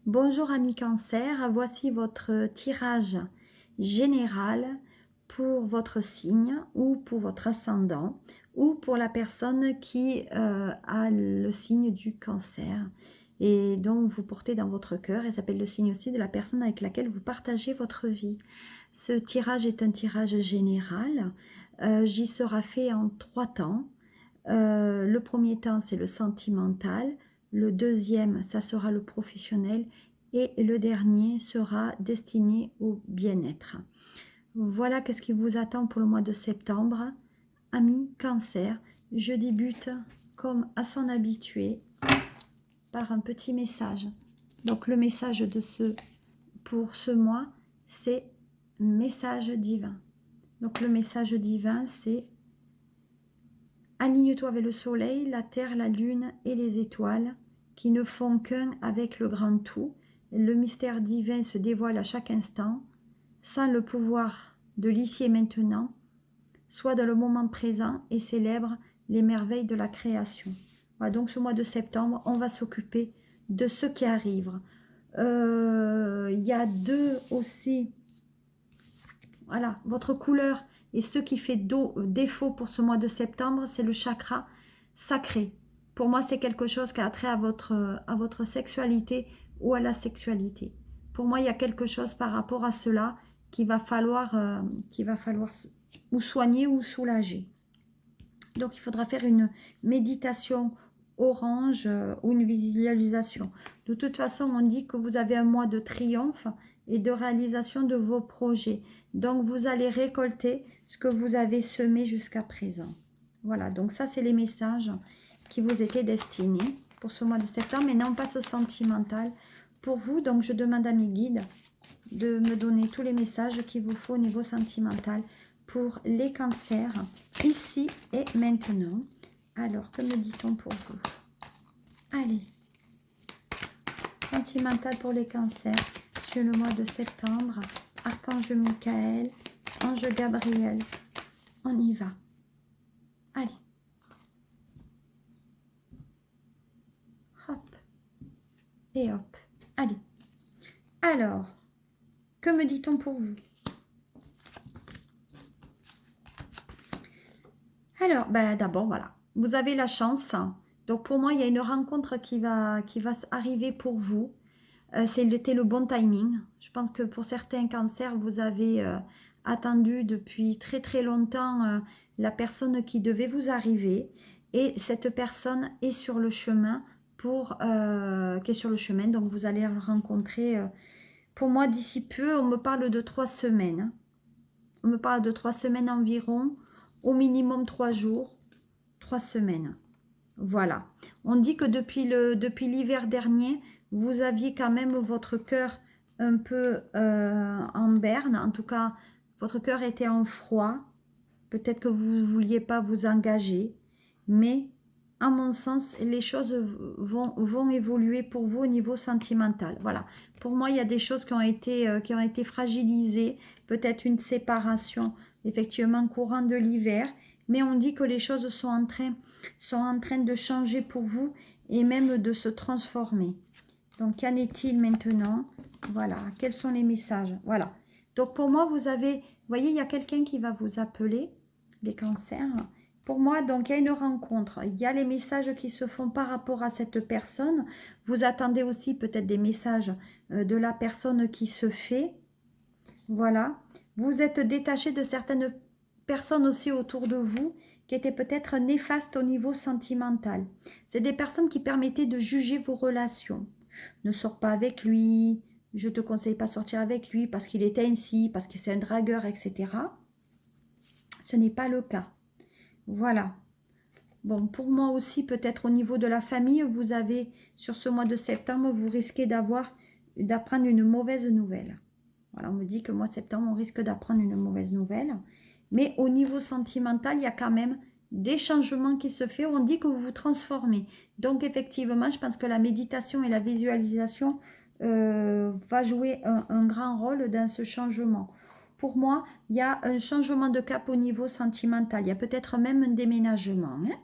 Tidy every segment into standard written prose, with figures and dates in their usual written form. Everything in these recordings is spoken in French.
Bonjour amis Cancer, voici votre tirage général pour votre signe ou pour votre ascendant ou pour la personne qui a le signe du Cancer et dont vous portez dans votre cœur. Et s'appelle le signe aussi de la personne avec laquelle vous partagez votre vie. Ce tirage est un tirage général, j'y sera fait en 3 temps. Le premier temps, c'est le sentimental. Le deuxième, ça sera le professionnel. Et le dernier sera destiné au bien-être. Voilà qu'est-ce qui vous attend pour le mois de septembre. Amis Cancer, je débute comme à son habitué par un petit message. Donc le message pour ce mois, c'est message divin. Donc le message divin, c'est aligne-toi avec le soleil, la terre, la lune et les étoiles qui ne font qu'un avec le grand tout. Le mystère divin se dévoile à chaque instant, sans le pouvoir de l'ici et maintenant, soit dans le moment présent et célèbre les merveilles de la création. Voilà, donc ce mois de septembre, on va s'occuper de ce qui arrive. Il y a deux aussi, voilà, votre couleur et ce qui fait défaut pour ce mois de septembre, c'est le chakra sacré. Pour moi, c'est quelque chose qui a trait à votre sexualité ou à la sexualité. Pour moi, il y a quelque chose par rapport à cela qu'il va falloir ou soigner ou soulager. Donc, il faudra faire une méditation orange ou une visualisation. De toute façon, on dit que vous avez un mois de triomphe et de réalisation de vos projets. Donc, vous allez récolter ce que vous avez semé jusqu'à présent. Voilà, donc ça, c'est les messages qui vous étaient destinés pour ce mois de septembre. Maintenant, on passe au sentimental. Pour vous, donc, je demande à mes guides de me donner tous les messages qu'il vous faut au niveau sentimental pour les cancers, ici et maintenant. Alors, que me dit-on pour vous? Allez, sentimental pour les cancers sur le mois de septembre. Archange Michael, Ange Gabriel, on y va. Allez. Hop. Et hop. Allez. Alors, que me dit-on pour vous? Alors, ben, d'abord, voilà. Vous avez la chance. Donc, pour moi, il y a une rencontre qui va arriver pour vous. C'était le bon timing. Je pense que pour certains cancers, vous avez attendu depuis très très longtemps la personne qui devait vous arriver. Et cette personne est sur le chemin qui est sur le chemin. Donc, vous allez le rencontrer. Pour moi, d'ici peu, on me parle de 3 semaines. On me parle de 3 semaines environ. Au minimum 3 jours. 3 semaines. Voilà. On dit que depuis l'hiver dernier, vous aviez quand même votre cœur un peu en berne. En tout cas, votre cœur était en froid. Peut-être que vous ne vouliez pas vous engager. Mais, à mon sens, les choses vont évoluer pour vous au niveau sentimental. Voilà. Pour moi, il y a des choses qui ont été fragilisées. Peut-être une séparation, effectivement, courant de l'hiver. Mais on dit que les choses sont en train de changer pour vous et même de se transformer. Donc, qu'en est-il maintenant? Voilà, quels sont les messages? Voilà. Donc, pour moi, vous voyez, il y a quelqu'un qui va vous appeler, les cancers. Pour moi, donc, il y a une rencontre. Il y a les messages qui se font par rapport à cette personne. Vous attendez aussi peut-être des messages de la personne qui se fait. Voilà. Vous êtes détaché de certaines personnes aussi autour de vous qui étaient peut-être néfastes au niveau sentimental. C'est des personnes qui permettaient de juger vos relations. Ne sors pas avec lui, je ne te conseille pas de sortir avec lui parce qu'il est ainsi, parce que c'est un dragueur, etc. Ce n'est pas le cas. Voilà. Bon, pour moi aussi, peut-être au niveau de la famille, vous avez, sur ce mois de septembre, vous risquez d'apprendre une mauvaise nouvelle. Voilà, on me dit que mois de septembre, on risque d'apprendre une mauvaise nouvelle. Mais au niveau sentimental, il y a quand même des changements qui se font. On dit que vous vous transformez. Donc, effectivement, je pense que la méditation et la visualisation va jouer un grand rôle dans ce changement. Pour moi, il y a un changement de cap au niveau sentimental. Il y a peut-être même un déménagement. Hein.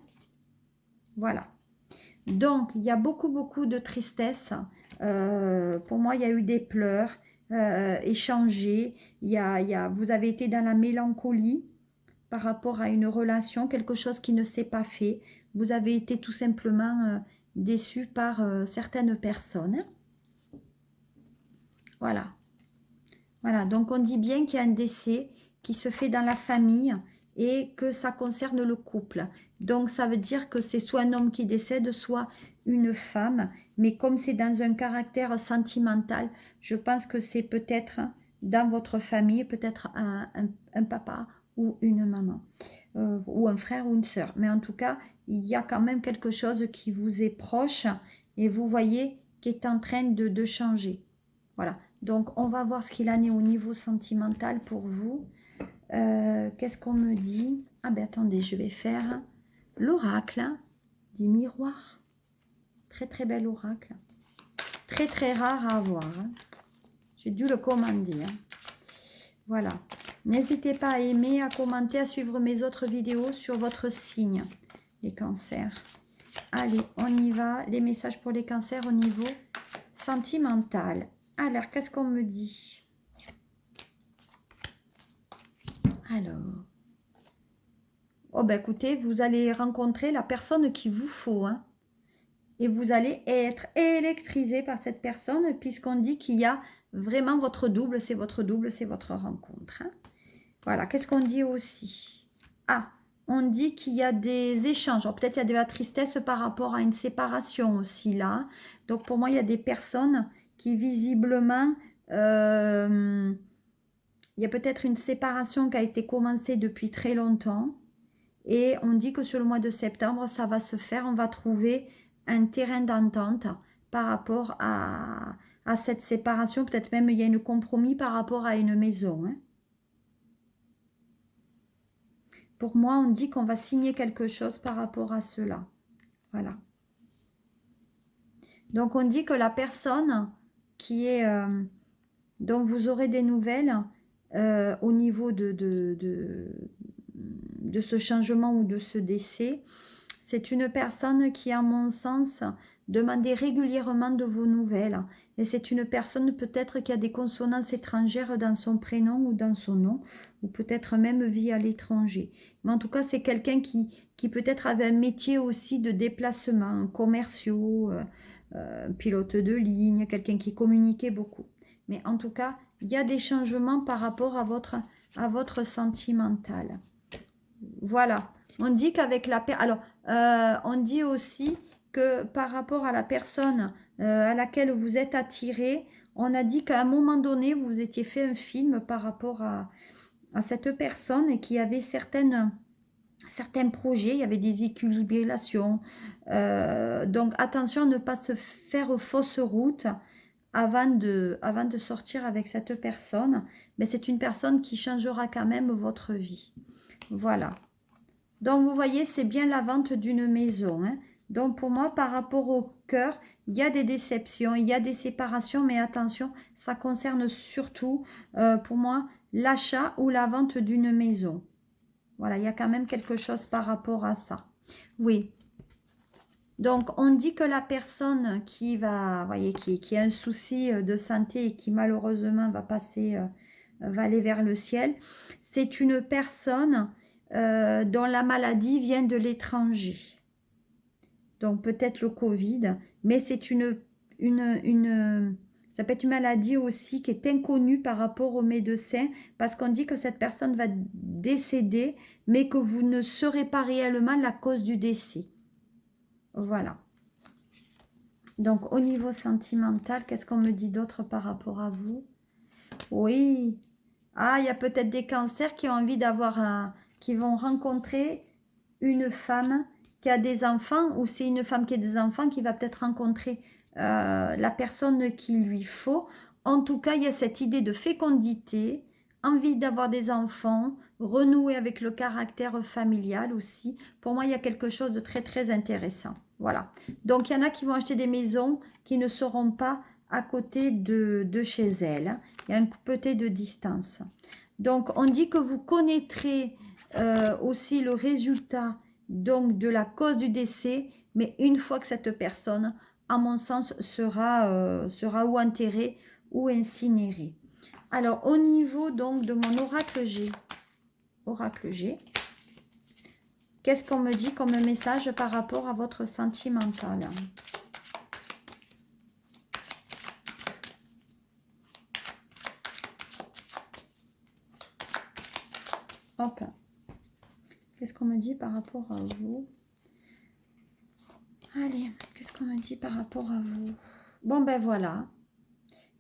Voilà. Donc, il y a beaucoup de tristesse. Pour moi, il y a eu des pleurs échangés. Vous avez été dans la mélancolie par rapport à une relation, quelque chose qui ne s'est pas fait. Vous avez été tout simplement déçu par certaines personnes. Voilà. Voilà, donc on dit bien qu'il y a un décès qui se fait dans la famille et que ça concerne le couple. Donc ça veut dire que c'est soit un homme qui décède, soit une femme. Mais comme c'est dans un caractère sentimental, je pense que c'est peut-être dans votre famille, peut-être un papa ou une maman, ou un frère ou une sœur. Mais en tout cas, il y a quand même quelque chose qui vous est proche et vous voyez qui est en train de changer. Voilà. Donc, on va voir ce qu'il en est au niveau sentimental pour vous. Qu'est-ce qu'on me dit? Ah ben attendez, je vais faire l'oracle du miroir. Très bel oracle. Très rare à avoir. Hein. J'ai dû le commander. Hein. Voilà. N'hésitez pas à aimer, à commenter, à suivre mes autres vidéos sur votre signe, les cancers. Allez, on y va. Les messages pour les cancers au niveau sentimental. Alors, qu'est-ce qu'on me dit? Alors, oh ben écoutez, vous allez rencontrer la personne qu'il vous faut, hein, et vous allez être électrisé par cette personne, puisqu'on dit qu'il y a vraiment votre double, c'est votre double, c'est votre rencontre. Hein. Voilà, qu'est-ce qu'on dit aussi? Ah, on dit qu'il y a des échanges, peut-être il y a de la tristesse par rapport à une séparation aussi, là. Donc pour moi, il y a des personnes qui visiblement... il y a peut-être une séparation qui a été commencée depuis très longtemps et on dit que sur le mois de septembre, ça va se faire. On va trouver un terrain d'entente par rapport à cette séparation. Peut-être même il y a un compromis par rapport à une maison. Hein. Pour moi, on dit qu'on va signer quelque chose par rapport à cela. Voilà. Donc, on dit que la personne qui est... dont vous aurez des nouvelles... au niveau de ce changement ou de ce décès, c'est une personne qui, à mon sens, demandait régulièrement de vos nouvelles. Et c'est une personne peut-être qui a des consonances étrangères dans son prénom ou dans son nom, ou peut-être même vit à l'étranger. Mais en tout cas, c'est quelqu'un qui peut-être avait un métier aussi de déplacement, commerciaux, pilote de ligne, quelqu'un qui communiquait beaucoup. Mais en tout cas, il y a des changements par rapport à votre sentimental. Voilà. On dit qu'avec la... Alors, on dit aussi que par rapport à la personne à laquelle vous êtes attiré, on a dit qu'à un moment donné, vous étiez fait un film par rapport à cette personne et qui avait certains projets, il y avait des équilibrations. Donc, attention à ne pas se faire fausse route avant de sortir avec cette personne. Mais c'est une personne qui changera quand même votre vie. Voilà. Donc, vous voyez, c'est bien la vente d'une maison. Hein. Donc, pour moi, par rapport au cœur, il y a des déceptions, il y a des séparations, mais attention, ça concerne surtout, pour moi, l'achat ou la vente d'une maison. Voilà, il y a quand même quelque chose par rapport à ça. Oui. Donc, on dit que la personne qui va, voyez, qui a un souci de santé et qui malheureusement va passer, va aller vers le ciel, c'est une personne dont la maladie vient de l'étranger. Donc, peut-être le Covid, mais c'est ça peut être une maladie aussi qui est inconnue par rapport au médecin, parce qu'on dit que cette personne va décéder, mais que vous ne saurez pas réellement la cause du décès. Voilà. Donc, au niveau sentimental, qu'est-ce qu'on me dit d'autre par rapport à vous? Oui. Ah, il y a peut-être des cancers qui ont envie qui vont rencontrer une femme qui a des enfants, ou c'est une femme qui a des enfants qui va peut-être rencontrer la personne qu'il lui faut. En tout cas, il y a cette idée de fécondité, envie d'avoir des enfants, renouer avec le caractère familial aussi. Pour moi, il y a quelque chose de très intéressant. Voilà. Donc, il y en a qui vont acheter des maisons qui ne seront pas à côté de chez elles. Il y a un petit de distance. Donc, on dit que vous connaîtrez aussi le résultat donc de la cause du décès, mais une fois que cette personne, à mon sens, sera ou enterrée ou incinérée. Alors, au niveau donc de mon oracle G, qu'est-ce qu'on me dit comme message par rapport à votre sentimental? Hop. Qu'est-ce qu'on me dit par rapport à vous? Allez, qu'est-ce qu'on me dit par rapport à vous? Bon, ben voilà.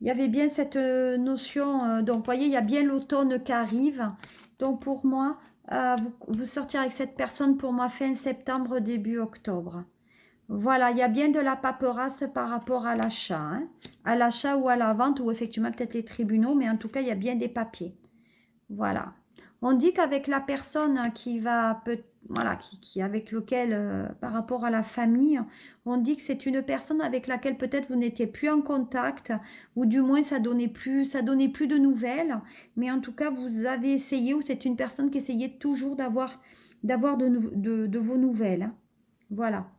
Il y avait bien cette notion, donc vous voyez, il y a bien l'automne qui arrive. Donc pour moi, vous sortirez avec cette personne pour moi fin septembre, début octobre. Voilà, il y a bien de la paperasse par rapport à l'achat. Hein, à l'achat ou à la vente, ou effectivement peut-être les tribunaux, mais en tout cas, il y a bien des papiers. Voilà. On dit qu'avec la personne qui va, voilà, avec lequel, par rapport à la famille, on dit que c'est une personne avec laquelle peut-être vous n'étiez plus en contact, ou du moins ça donnait plus de nouvelles. Mais en tout cas, vous avez essayé, ou c'est une personne qui essayait toujours d'avoir de vos nouvelles. Hein. Voilà.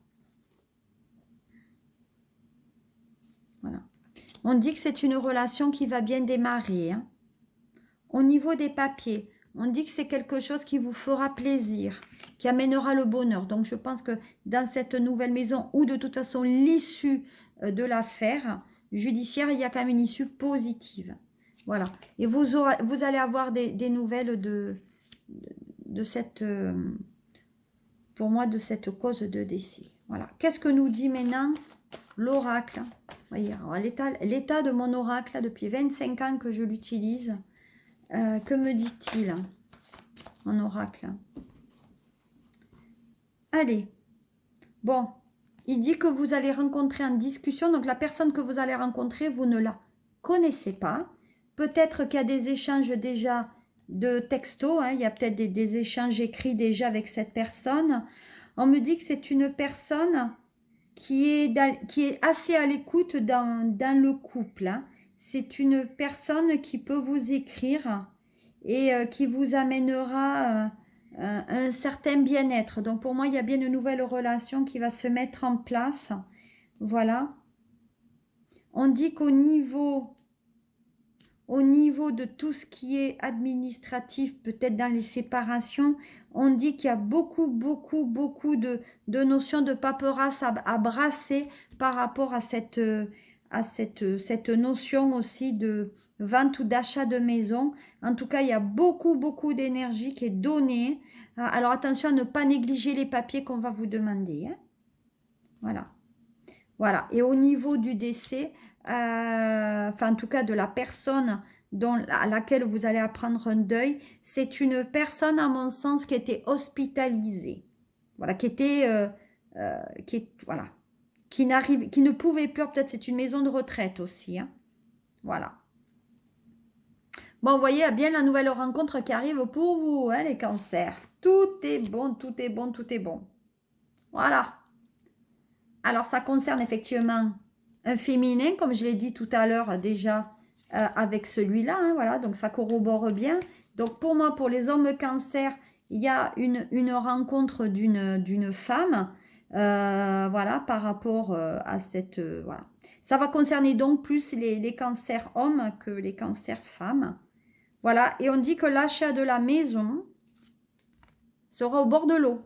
Voilà. On dit que c'est une relation qui va bien démarrer. Hein. Au niveau des papiers, on dit que c'est quelque chose qui vous fera plaisir, qui amènera le bonheur. Donc je pense que dans cette nouvelle maison, ou de toute façon l'issue de l'affaire judiciaire, il y a quand même une issue positive. Voilà. Et vous allez avoir des nouvelles de cette, pour moi, de cette cause de décès. Voilà. Qu'est-ce que nous dit maintenant l'oracle? Voyez, l'état de mon oracle, là, depuis 25 ans que je l'utilise. Que me dit-il, mon oracle? Allez, bon, il dit que vous allez rencontrer en discussion, donc la personne que vous allez rencontrer, vous ne la connaissez pas. Peut-être qu'il y a des échanges déjà de textos, hein, il y a peut-être des échanges écrits déjà avec cette personne. On me dit que c'est une personne qui est assez à l'écoute dans le couple. Hein. C'est une personne qui peut vous écrire et qui vous amènera un certain bien-être. Donc pour moi, il y a bien une nouvelle relation qui va se mettre en place. Voilà. On dit qu'au niveau de tout ce qui est administratif, peut-être dans les séparations, on dit qu'il y a beaucoup de notions de paperasse à brasser par rapport à cette notion aussi de vente ou d'achat de maison. En tout cas, il y a beaucoup d'énergie qui est donnée. Alors attention à ne pas négliger les papiers qu'on va vous demander. Hein. Voilà. Voilà. Et au niveau du décès, enfin en tout cas de la personne à laquelle vous allez apprendre un deuil, c'est une personne à mon sens qui était hospitalisée. Voilà, voilà, qui ne pouvait plus, peut-être c'est une maison de retraite aussi. Hein. Voilà. Bon, vous voyez, il y a bien la nouvelle rencontre qui arrive pour vous, hein, les cancers. Tout est bon, tout est bon, tout est bon. Voilà. Alors, ça concerne effectivement un féminin, comme je l'ai dit tout à l'heure déjà avec celui-là. Hein, voilà, donc ça corrobore bien. Donc, pour moi, pour les hommes cancer, il y a une rencontre d'une femme. Voilà, par rapport à cette... voilà. Ça va concerner donc plus les cancers hommes que les cancers femmes. Voilà, et on dit que l'achat de la maison sera au bord de l'eau.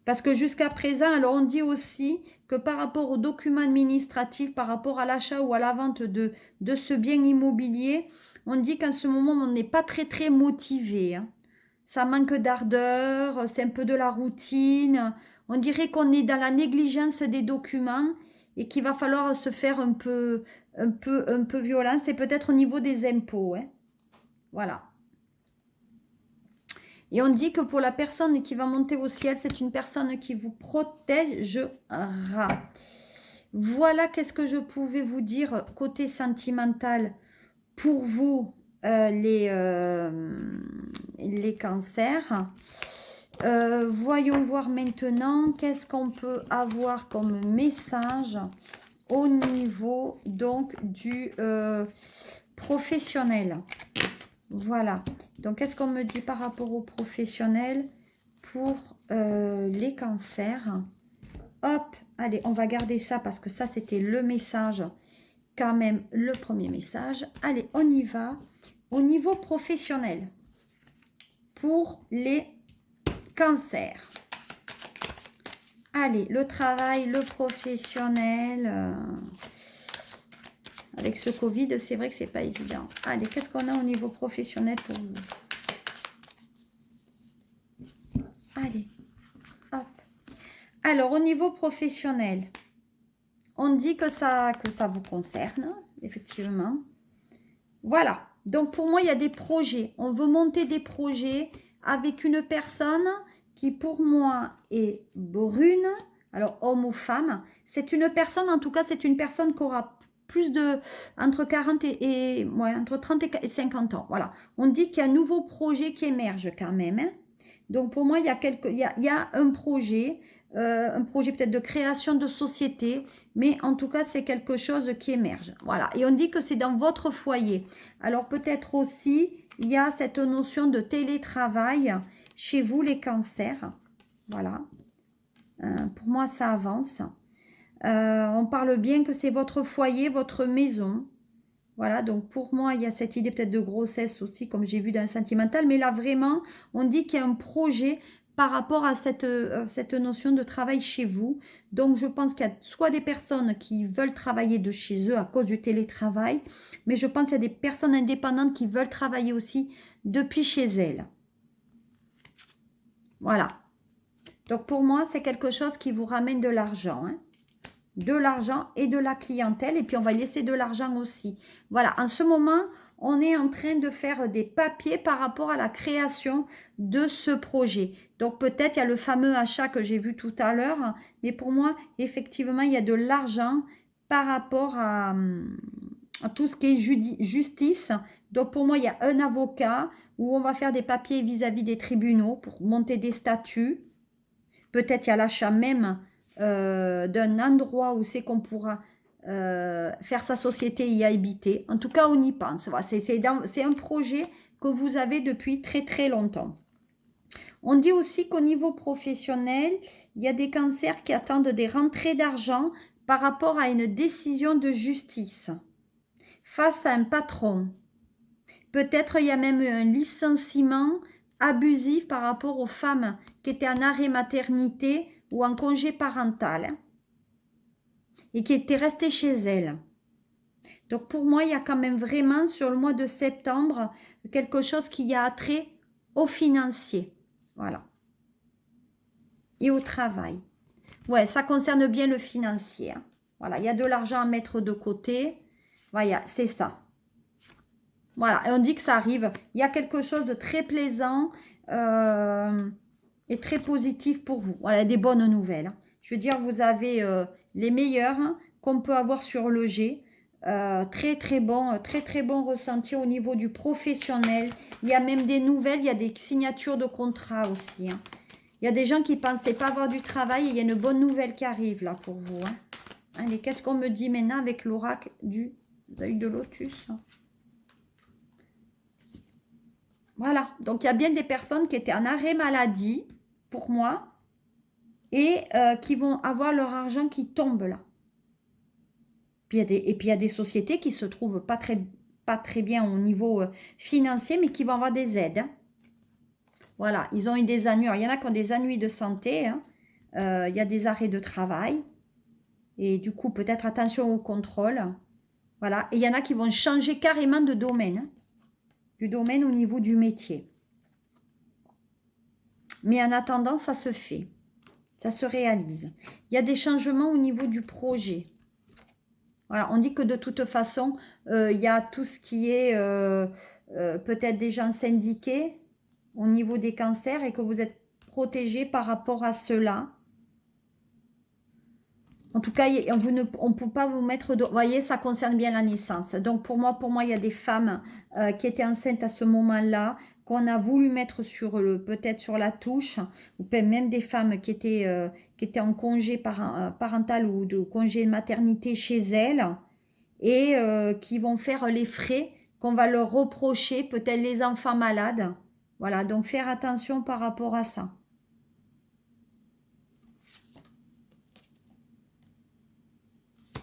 Parce que jusqu'à présent, alors on dit aussi que par rapport aux documents administratifs, par rapport à l'achat ou à la vente de ce bien immobilier, on dit qu'en ce moment, on n'est pas très motivé. Hein. Ça manque d'ardeur, c'est un peu de la routine. On dirait qu'on est dans la négligence des documents et qu'il va falloir se faire un peu violent. C'est peut-être au niveau des impôts. Hein. Voilà. Et on dit que pour la personne qui va monter au ciel, c'est une personne qui vous protégera. Voilà qu'est-ce que je pouvais vous dire côté sentimental pour vous, les cancers. Voyons voir maintenant qu'est-ce qu'on peut avoir comme message au niveau donc du professionnel. Voilà. Donc, qu'est-ce qu'on me dit par rapport au professionnel pour les cancers. Hop, allez, on va garder ça parce que ça, c'était le message, quand même, le premier message. Allez, on y va. Au niveau professionnel, pour les cancers. Allez, le travail, le professionnel. Avec ce Covid, c'est vrai que c'est pas évident. Allez, qu'est-ce qu'on a au niveau professionnel pour vous? Allez, hop. Alors, au niveau professionnel, on dit que ça vous concerne, effectivement. Voilà. Donc, pour moi, il y a des projets. On veut monter des projets avec une personne qui, pour moi, est brune. Alors, homme ou femme. C'est une personne, en tout cas, c'est une personne qui aura plus de... entre 40 entre 30 et 50 ans. Voilà. On dit qu'il y a un nouveau projet qui émerge quand même. Hein. Donc, pour moi, il y a un projet peut-être de création de société, mais en tout cas, c'est quelque chose qui émerge. Voilà. Et on dit que c'est dans votre foyer. Alors, peut-être aussi, il y a cette notion de télétravail chez vous, les cancers. Voilà. Pour moi, ça avance. On parle bien que c'est votre foyer, votre maison. Voilà, donc pour moi, il y a cette idée peut-être de grossesse aussi, comme j'ai vu dans le sentimental. Mais là, vraiment, on dit qu'il y a un projet par rapport à cette notion de travail chez vous. Donc, je pense qu'il y a soit des personnes qui veulent travailler de chez eux à cause du télétravail, mais je pense qu'il y a des personnes indépendantes qui veulent travailler aussi depuis chez elles. Voilà. Donc, pour moi, c'est quelque chose qui vous ramène de l'argent, hein. De l'argent et de la clientèle, et puis on va laisser de l'argent aussi. Voilà, en ce moment, on est en train de faire des papiers par rapport à la création de ce projet. Donc peut-être il y a le fameux achat que j'ai vu tout à l'heure, mais pour moi, effectivement, il y a de l'argent par rapport à tout ce qui est justice. Donc pour moi, il y a un avocat où on va faire des papiers vis-à-vis des tribunaux pour monter des statuts. Peut-être il y a l'achat même d'un endroit où c'est qu'on pourra faire sa société et y habiter. En tout cas, on y pense. Voilà, c'est un projet que vous avez depuis très très longtemps. On dit aussi qu'au niveau professionnel, il y a des cancers qui attendent des rentrées d'argent par rapport à une décision de justice face à un patron. Peut-être il y a même un licenciement abusif par rapport aux femmes qui étaient en arrêt maternité ou en congé parental et qui étaient restées chez elles. Donc pour moi, il y a quand même vraiment sur le mois de septembre quelque chose qui a trait au financier. Voilà. Et au travail. Ouais, ça concerne bien le financier. Hein. Voilà, il y a de l'argent à mettre de côté. Voilà, c'est ça. Voilà, et on dit que ça arrive. Il y a quelque chose de très plaisant et très positif pour vous. Voilà, des bonnes nouvelles. Hein. Je veux dire, vous avez les meilleures hein, qu'on peut avoir sur le G. Très très bon ressenti au niveau du professionnel. Il y a même des nouvelles, il y a des signatures de contrat aussi. Hein. Il y a des gens qui ne pensaient pas avoir du travail et il y a une bonne nouvelle qui arrive là pour vous. Hein. Allez, qu'est-ce qu'on me dit maintenant avec l'oracle du œil de lotus? Voilà, donc il y a bien des personnes qui étaient en arrêt maladie, pour moi, et qui vont avoir leur argent qui tombe là. Puis et puis il y a des sociétés qui se trouvent pas très bien au niveau financier, mais qui vont avoir des aides. Hein. Voilà, ils ont eu des ennuis. Alors, il y en a qui ont des ennuis de santé, hein. Il y a des arrêts de travail, et du coup, peut-être attention au contrôle. Voilà, et il y en a qui vont changer carrément de domaine. Hein. Du domaine au niveau du métier. Mais en attendant, ça se fait. Ça se réalise. Il y a des changements au niveau du projet. Voilà, on dit que de toute façon, il y a tout ce qui est peut-être des gens syndiqués au niveau des cancers et que vous êtes protégés par rapport à cela. En tout cas, on ne peut pas vous mettre... Vous voyez, ça concerne bien la naissance. Donc, pour moi, il y a des femmes qui étaient enceintes à ce moment-là, qu'on a voulu mettre peut-être sur la touche, ou même des femmes qui étaient en congé parental ou de congé de maternité chez elles, et qui vont faire les frais qu'on va leur reprocher, peut-être les enfants malades. Voilà, donc faire attention par rapport à ça.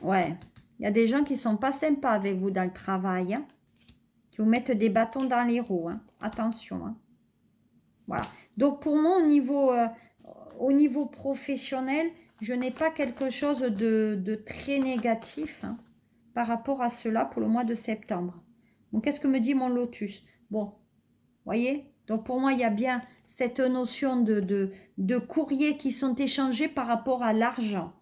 Ouais. Il y a des gens qui sont pas sympas avec vous dans le travail, hein, qui vous mettent des bâtons dans les roues, hein. Attention, hein. Voilà. Donc, pour moi, au niveau professionnel, je n'ai pas quelque chose de très négatif, hein, par rapport à cela pour le mois de septembre. Donc, qu'est-ce que me dit mon lotus? Bon, voyez? Donc, pour moi, il y a bien cette notion de courriers qui sont échangés par rapport à l'argent.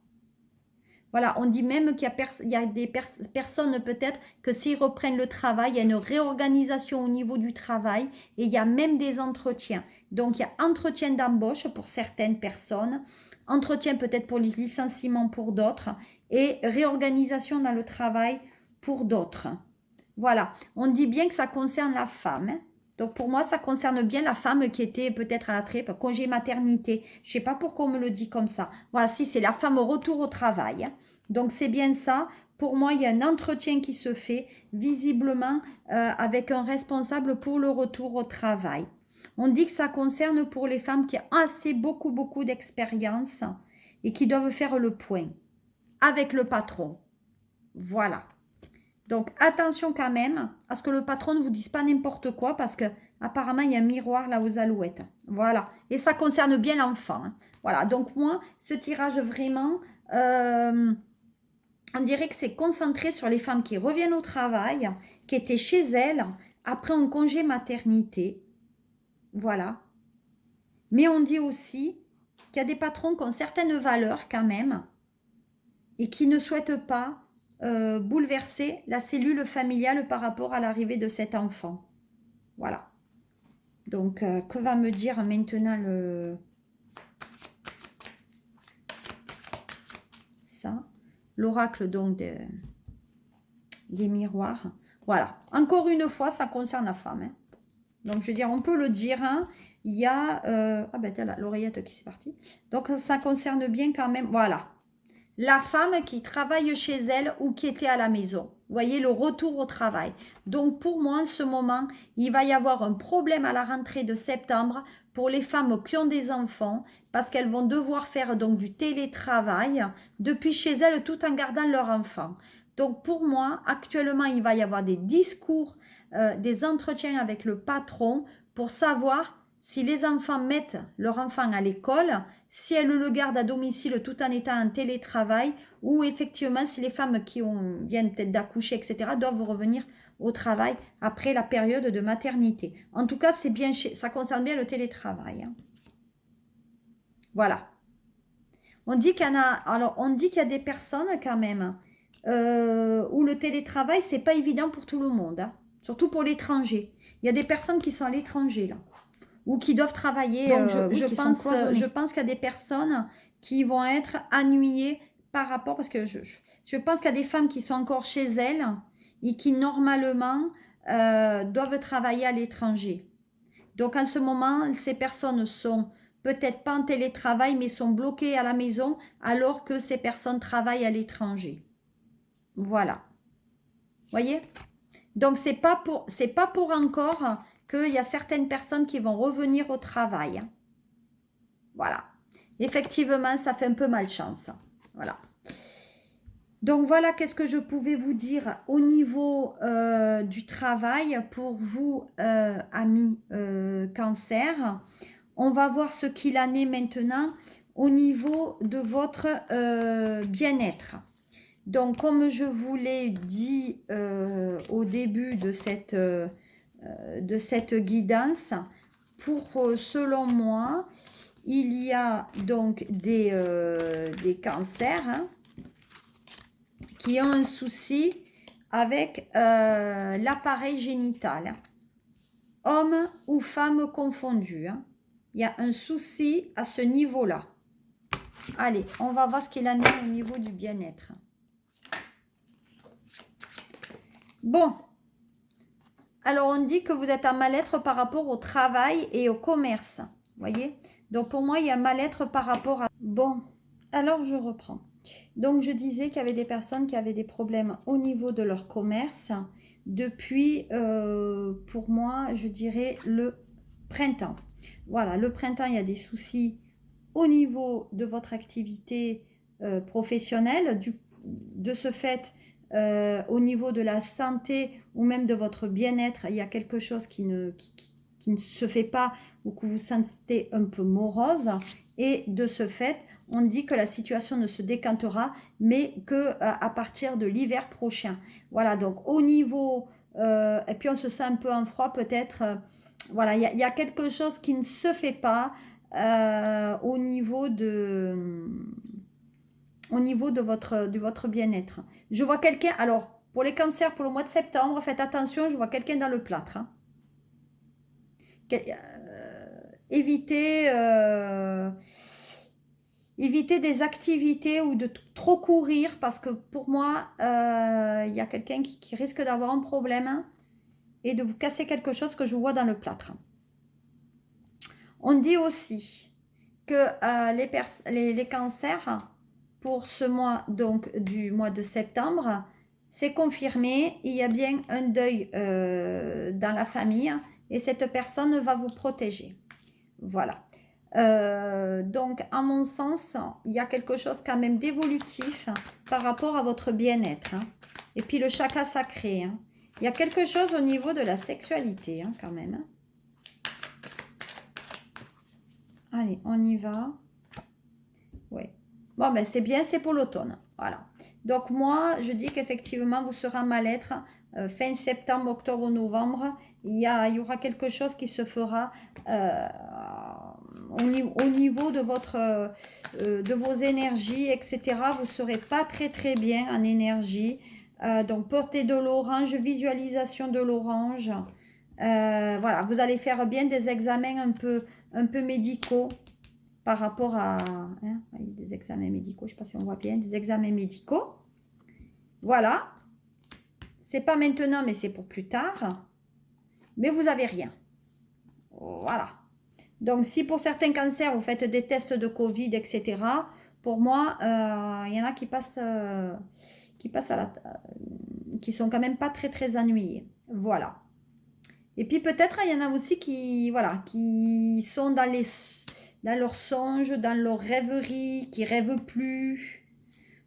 Voilà, on dit même qu'il y a des personnes peut-être que s'ils reprennent le travail, il y a une réorganisation au niveau du travail et il y a même des entretiens. Donc, il y a entretien d'embauche pour certaines personnes, entretien peut-être pour les licenciements pour d'autres et réorganisation dans le travail pour d'autres. Voilà, on dit bien que ça concerne la femme, hein. Donc pour moi, ça concerne bien la femme qui était peut-être à la traite, congé maternité. Je ne sais pas pourquoi on me le dit comme ça. Voilà, si c'est la femme au retour au travail, hein. Donc c'est bien ça. Pour moi, il y a un entretien qui se fait visiblement avec un responsable pour le retour au travail. On dit que ça concerne pour les femmes qui ont assez beaucoup d'expérience et qui doivent faire le point avec le patron. Voilà. Donc, attention quand même à ce que le patron ne vous dise pas n'importe quoi parce que apparemment il y a un miroir là aux alouettes. Voilà. Et ça concerne bien l'enfant, hein. Voilà. Donc, moi, ce tirage vraiment, on dirait que c'est concentré sur les femmes qui reviennent au travail, qui étaient chez elles après un congé maternité. Voilà. Mais on dit aussi qu'il y a des patrons qui ont certaines valeurs quand même et qui ne souhaitent pas bouleverser la cellule familiale par rapport à l'arrivée de cet enfant. Voilà. Donc, que va me dire maintenant ça, l'oracle donc des miroirs. Voilà. Encore une fois, ça concerne la femme, hein. Donc, je veux dire, on peut le dire, hein. Il y a... ah ben, t'as l'oreillette qui s'est partie. Donc, ça concerne bien quand même... Voilà. La femme qui travaille chez elle ou qui était à la maison. Vous voyez, le retour au travail. Donc, pour moi, en ce moment, il va y avoir un problème à la rentrée de septembre pour les femmes qui ont des enfants parce qu'elles vont devoir faire donc du télétravail depuis chez elles tout en gardant leur enfant. Donc, pour moi, actuellement, il va y avoir des discours, des entretiens avec le patron pour savoir si les enfants mettent leur enfant à l'école, si elles le gardent à domicile tout en étant en télétravail, ou effectivement si les femmes qui viennent peut-être d'accoucher, etc., doivent revenir au travail après la période de maternité. En tout cas, c'est bien, ça concerne bien le télétravail, hein. Voilà. On dit qu'il y en a, alors on dit qu'il y a des personnes quand même où le télétravail, c'est pas évident pour tout le monde, hein, surtout pour l'étranger. Il y a des personnes qui sont à l'étranger là, ou qui doivent travailler. Donc, je pense qu'il y a des personnes qui vont être ennuyées par rapport, parce que je pense qu'il y a des femmes qui sont encore chez elles et qui normalement doivent travailler à l'étranger. Donc en ce moment, ces personnes sont peut-être pas en télétravail, mais sont bloquées à la maison alors que ces personnes travaillent à l'étranger. Voilà. Voyez? Donc c'est pas pour encore qu'il y a certaines personnes qui vont revenir au travail. Voilà. Effectivement, ça fait un peu malchance. Voilà. Donc voilà, qu'est-ce que je pouvais vous dire au niveau du travail pour vous, amis cancer. On va voir ce qu'il en est maintenant au niveau de votre bien-être. Donc, comme je vous l'ai dit au début de cette guidance, selon moi, il y a donc des cancers, hein, qui ont un souci avec l'appareil génital, homme ou femme confondus, hein. Il y a un souci à ce niveau-là. Allez, on va voir ce qu'il en est au niveau du bien-être. Bon, alors on dit que vous êtes en mal-être par rapport au travail et au commerce, voyez. Donc pour moi, il y a un mal-être par rapport à... Bon, alors je reprends. Donc je disais qu'il y avait des personnes qui avaient des problèmes au niveau de leur commerce depuis, pour moi, je dirais le printemps. Voilà, le printemps, il y a des soucis au niveau de votre activité professionnelle, de ce fait, au niveau de la santé ou même de votre bien-être, il y a quelque chose qui ne se fait pas ou que vous sentez un peu morose. Et de ce fait, on dit que la situation ne se décantera, mais que à partir de l'hiver prochain. Voilà, donc au niveau... et puis on se sent un peu en froid peut-être. Voilà, il y a quelque chose qui ne se fait pas au niveau de votre bien-être. Je vois quelqu'un, alors pour les cancers pour le mois de septembre, faites attention, je vois quelqu'un dans le plâtre. Hein. Évitez, évitez des activités ou de trop courir parce que pour moi, il y a quelqu'un qui risque d'avoir un problème hein, et de vous casser quelque chose que je vois dans le plâtre. On dit aussi que les cancers, pour ce mois, donc du mois de septembre, c'est confirmé, il y a bien un deuil dans la famille et cette personne va vous protéger. Voilà. Donc, à mon sens, il y a quelque chose quand même d'évolutif par rapport à votre bien-être. Hein. Et puis le chakra sacré. Hein. Il y a quelque chose au niveau de la sexualité hein, quand même. Hein. Allez, on y va. Oui. Bon, ben c'est bien, c'est pour l'automne. Voilà. Donc moi, je dis qu'effectivement, vous serez en mal-être fin septembre, octobre, novembre. Il y aura quelque chose qui se fera au niveau de vos énergies, etc. Vous ne serez pas très très bien en énergie. Donc portez de l'orange, visualisation de l'orange. Voilà, vous allez faire bien des examens un peu médicaux par rapport à hein, des examens médicaux, je ne sais pas si on voit bien, des examens médicaux. Voilà. C'est pas maintenant, mais c'est pour plus tard. Mais vous n'avez rien. Voilà. Donc, si pour certains cancers, vous faites des tests de Covid, etc., pour moi, il y en a qui passent qui sont quand même pas très, très ennuyés. Voilà. Et puis peut-être, il y en a aussi qui sont dans leurs songes, dans leurs rêveries, qui rêvent plus.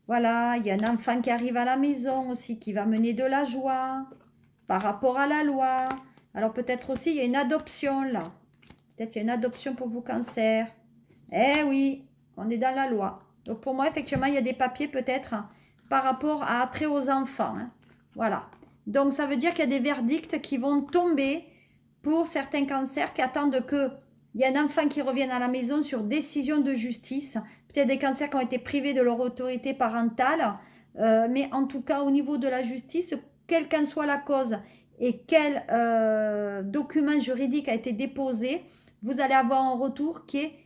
Voilà, il y a un enfant qui arrive à la maison aussi, qui va mener de la joie par rapport à la loi. Alors peut-être aussi, il y a une adoption là. Peut-être qu'il y a une adoption pour vos cancers. Eh oui, on est dans la loi. Donc pour moi, effectivement, il y a des papiers peut-être par rapport à attrait aux enfants. Hein. Voilà. Donc ça veut dire qu'il y a des verdicts qui vont tomber pour certains cancers qui attendent que il y a un enfant qui revienne à la maison sur décision de justice. Peut-être des cancers qui ont été privés de leur autorité parentale. Mais en tout cas, au niveau de la justice, quelle qu'en soit la cause et quel document juridique a été déposé, vous allez avoir un retour qui est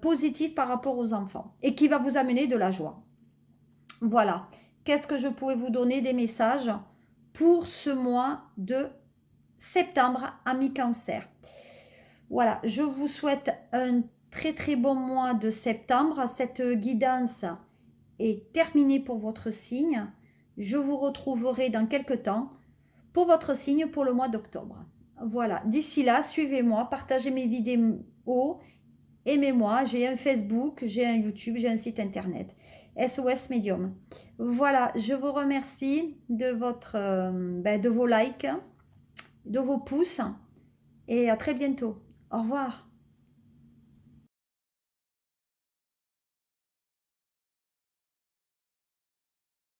positif par rapport aux enfants et qui va vous amener de la joie. Voilà. Qu'est-ce que je pourrais vous donner des messages pour ce mois de septembre à mi-cancer? Voilà, je vous souhaite un très très bon mois de septembre. Cette guidance est terminée pour votre signe. Je vous retrouverai dans quelques temps pour votre signe pour le mois d'octobre. Voilà, d'ici là, suivez-moi, partagez mes vidéos, aimez-moi. J'ai un Facebook, j'ai un YouTube, j'ai un site internet. SOS Medium. Voilà, je vous remercie de vos likes, de vos pouces et à très bientôt. Au revoir.